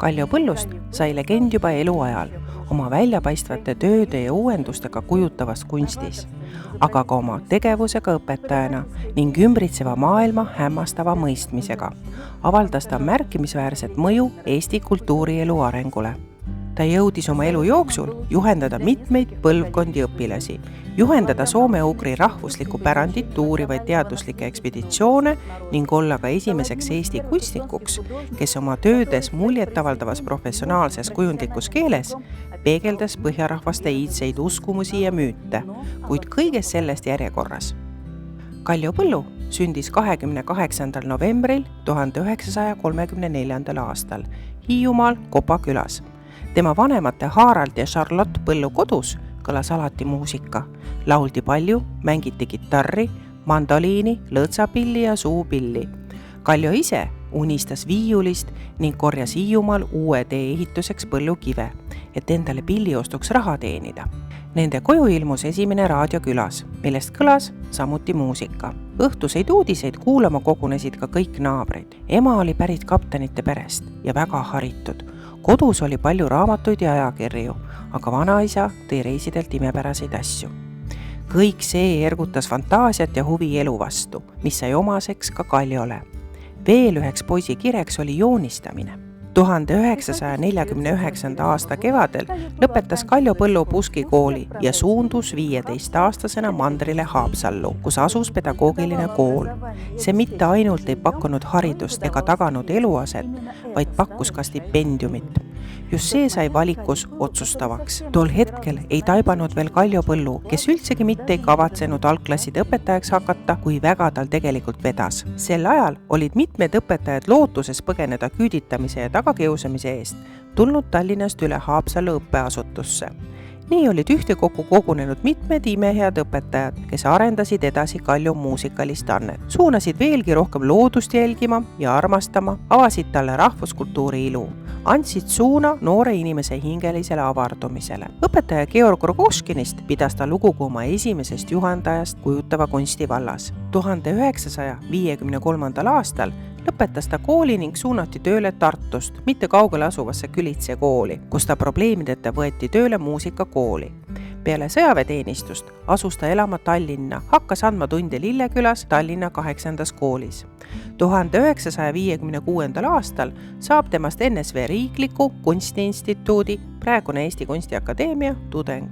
Kaljo Põllust sai legend juba eluajal oma väljapaistvate tööde ja uuendustega kujutavas kunstis, aga ka oma tegevusega õpetajana ning ümbritseva maailma hämmastava mõistmisega avaldas ta märkimisväärset mõju Eesti kultuurielu arengule. Ta jõudis oma elu jooksul juhendada mitmeid põlvkondi õpilasi, juhendada soome-ugri rahvuslikku pärandit uurivaid teaduslikke ekspeditsioone ning olla ka esimeseks Eesti kunstnikuks, kes oma töödes muljetavaldavas professionaalses kujundlikus keeles peegeldas põhjarahvaste iidseid uskumusi ja müüte, kuid kõigest sellest järjekorras. Kaljo Põllu sündis 28. novembril 1934. aastal Hiiumaal Kopa külas. Tema vanemate Harald ja Charlotte Põllu kodus kõlas alati muusika. Lauldi palju, mängiti kitarri, mandoliini, lõõtsapilli ja suupilli. Kaljo ise unistas viiulist ning korjas Hiiumaal uue tee ehituseks põllukive, et endale pilliostuks raha teenida. Nende koju ilmus esimene raadio külas, millest kõlas samuti muusika. Õhtuseid uudiseid kuulama kogunesid ka kõik naabrid. Ema oli pärit kaptenite perest ja väga haritud. Kodus oli palju raamatuid ja ajakirju, aga vanaisa tõi reisidelt imepäraseid asju. Kõik see ergutas fantaasiat ja huvi elu vastu, mis sai omaseks ka Kaljole. Veel üheks poisi kireks oli joonistamine. 1949. aasta kevadel lõpetas Kaljo Põllu Puski kooli ja suundus 15-aastasena mandrile Haapsallu, kus asus pedagoogiline kool. See mitte ainult ei pakkunud haridust ega taganud eluaset, vaid pakkus ka stipendiumit. Just see sai valikus otsustavaks. Tol hetkel ei taibanud veel Kaljo Põllu, kes üldsegi mitte ei kavatsenud algklasside õpetajaks hakata, kui väga tal tegelikult vedas. Sel ajal olid mitmed õpetajad lootuses põgeneda küüditamise ja tagakiusamise eest tulnud Tallinnast üle Haapsallu õppeasutusse. Nii olid ühtekokku kogunenud mitmed imehead õpetajad, kes arendasid edasi Kaljo muusikalist annet. Suunasid veelgi rohkem loodust jälgima ja armastama, avasid talle rahvuskultuuri ilu, andsid suuna noore inimese hingelisele avardumisele. Õpetaja Georg Rogoškinist pidas ta lugu kui oma esimesest juhendajast kujutava kunsti vallas. 1953. aastal lõpetas ta kooli ning suunati tööle Tartust, mitte kaugele asuvasse Külitse kooli, kus ta probleemideta võeti tööle muusikakooli. Peale sõjaväeteenistust asus ta elama Tallinna, hakkas andma tunde Lillekülas Tallinna 8. koolis. 1956. aastal saab temast NSV Riikliku Kunstiinstituudi, praegune Eesti Kunstiakadeemia tudeng.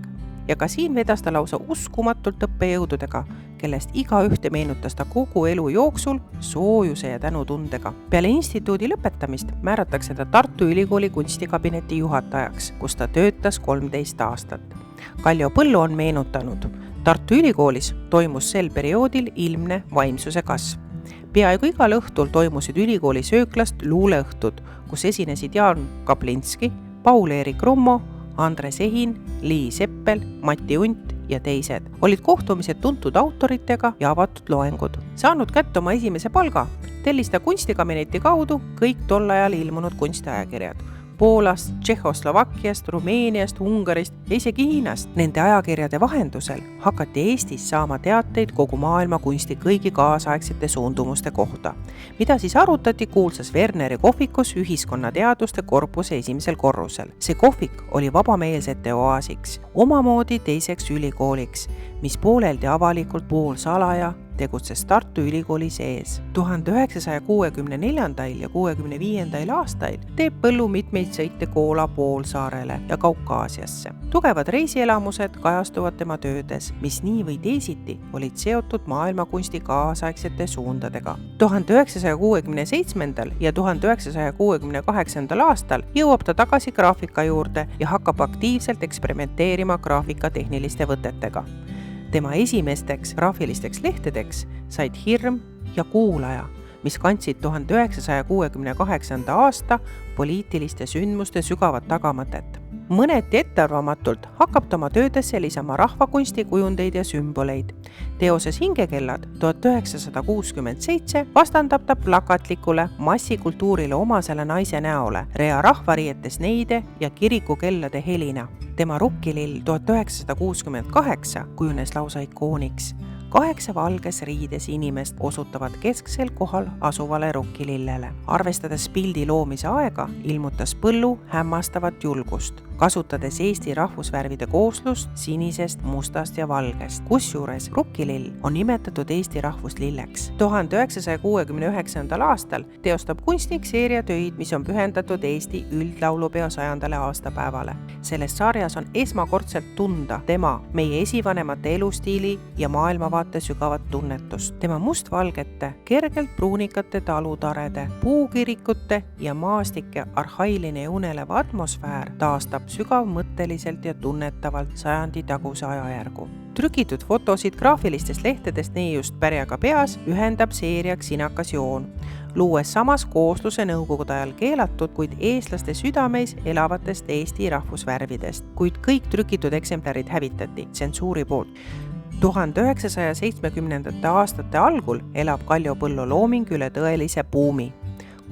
Ja ka siin vedas ta lausa uskumatult õppejõududega, kellest iga ühte meenutas ta kogu elu jooksul soojuse ja tänutundega. Peale instituudi lõpetamist määratakse ta Tartu Ülikooli kunstikabineti juhatajaks, kus ta töötas 13 aastat. Kaljo Põllu on meenutanud. Tartu Ülikoolis toimus sel perioodil ilmne vaimsuse kasv. Peaaegu igal õhtul toimusid ülikooli sööklast luuleõhtud, kus esinesid Jaan Kaplinski, Paul-Erik Rummo, Andres Ehin, Lii Seppel, Mati Unt ja teised. Olid kohtumised tuntud autoritega ja avatud loengud. Saanud kätte oma esimese palga, tellis ta kunstikabineti kaudu kõik tol ajal ilmunud kunstiajakirjad. Poolast, Tšehhoslovakkiast, Rumeeniast, Ungarist ja isegi Hiinast. Nende ajakirjade vahendusel hakati Eestis saama teateid kogu maailma kunsti kõigi kaasaegsete suundumuste kohta, mida siis arutati kuulsas Werneri kohvikus ühiskonnateaduste korpuse esimesel korrusel. See kohvik oli vabameelsete oaasiks, omamoodi teiseks ülikooliks, mis pooleldi avalikult pool salaja tegutses Tartu Ülikooli sees. 1964. ja 65. aastail teeb Põllu mitmeid sõite Koola poolsaarele ja Kaukaasiasse. Tugevad reisielamused kajastuvad tema töödes, mis nii või teisiti olid seotud maailmakunsti kaasaegsete suundadega. 1967. ja 1968. aastal jõuab ta tagasi graafika juurde ja hakkab aktiivselt eksperimenteerima graafikatehniliste võtetega. Tema esimesteks graafilisteks lehtedeks said Hirm ja Kuulaja, mis kandsid 1968. aasta poliitiliste sündmuste sügavat tagamõtet. Mõneti ettearvamatult hakkab ta oma töödesse lisama rahvakunsti kujundeid ja sümboleid. Teoses Hingekellad 1967 vastandab ta plakatlikule massikultuurile omasele naise näole, rea rahvariietes neide ja kirikukellade helina. Tema Rukkilill 1968 kujunes lausa ikooniks. 8 valges riides inimest osutavad kesksel kohal asuvale rukkilillele. Arvestades pildi loomise aega, ilmutas Põllu hämmastavat julgust, kasutades Eesti rahvusvärvide kooslust sinisest, mustast ja valgest. Kusjuures rukkilill on nimetatud Eesti rahvuslilleks. 1969. aastal teostab kunstnik seeria töid, mis on pühendatud Eesti üldlaulupeo 100. aastapäevale. Selles sarjas on esmakordselt tunda tema, meie esivanemate elustiili ja maailmavaate sügavat tunnetust. Tema mustvalgete, kergelt pruunikate talutarede, puukirikute ja maastike arhailine ja unelev atmosfäär taastab sügavmõtteliselt ja tunnetavalt sajandi taguse ajajärgu. Trükitud fotosid graafilistest lehtedest neiust pärjaga peas ühendab seeriaks sinakas joon, luues samas koosluse nõukogude ajal keelatud, kuid eestlaste südameis elavatest Eesti rahvusvärvidest. Kuid kõik trükitud eksemplarid hävitati tsensuuri poolt. 1970. aastate algul elab Kaljo Põllu looming üle tõelise buumi.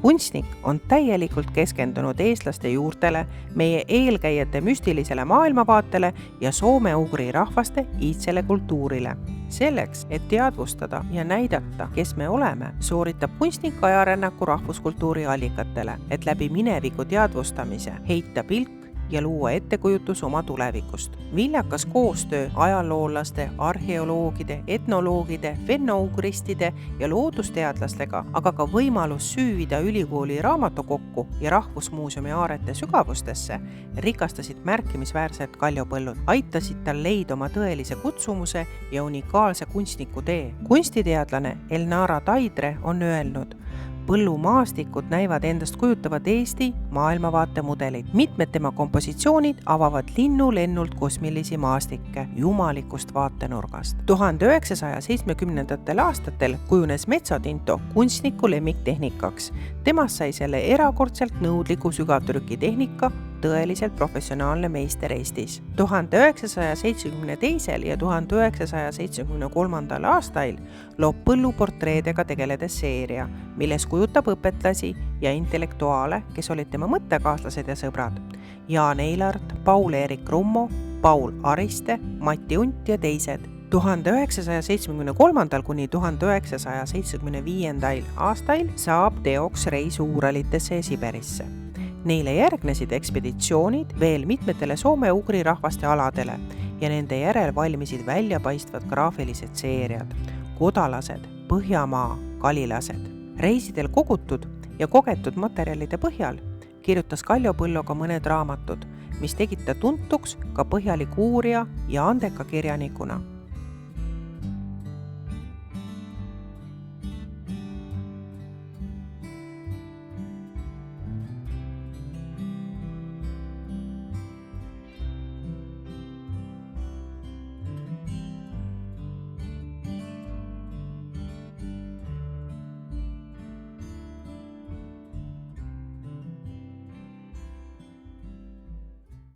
Kunstnik on täielikult keskendunud eestlaste juurtele, meie eelkäijate müstilisele maailmavaatele ja soome-ugri rahvaste iidsele kultuurile. Selleks, et teadvustada ja näidata, kes me oleme, sooritab kunstnik ajarännaku rahvuskultuuri allikatele, et läbi mineviku teadvustamise heita pilk ja luua ettekujutus oma tulevikust. Viljakas koostöö ajaloolaste, arheoloogide, etnoloogide, fenno-ugristide ja loodusteadlastega, aga ka võimalus süüvida ülikooli raamatukokku ja Rahvusmuuseumi aarete sügavustesse rikastasid märkimisväärselt Kaljo Põllud, aitasid tal leida oma tõelise kutsumuse ja unikaalse kunstniku tee. Kunstiteadlane Elnara Taidre on öelnud, Põllu maastikud näivad endast kujutavad Eesti maailmavaate mudelid. Mitmed tema kompositsioonid avavad linnulennult kosmilisi maastikke jumalikust vaatenurgast. 1970. aastatel kujunes metsatinto kunstniku lemmiktehnikaks. Temast sai selle erakordselt nõudliku sügavtrükitehnika tõeliselt professionaalne meister Eestis. 1972. ja 1973. aastail loob Põllu portreedega tegeledes seeria, milles kujutab õpetlasi ja intellektuaale, kes olid tema mõttekaaslased ja sõbrad. Jaan Eilart, Paul-Eerik Rummo, Paul Ariste, Mati Unt ja teised. 1973. kuni 1975. aastail saab teoks reis Uuralitesse ja Siberisse. Neile järgnesid ekspeditsioonid veel mitmetele soome-ugri rahvaste aladele ja nende järel valmisid väljapaistvad graafilised seeriad, kodalased, Põhjamaa, kalilased. Reisidel kogutud ja kogetud materjalide põhjal kirjutas Kaljo Põllu ka mõned raamatud, mis tegid ta tuntuks ka põhjaliku uurija ja andeka kirjanikuna.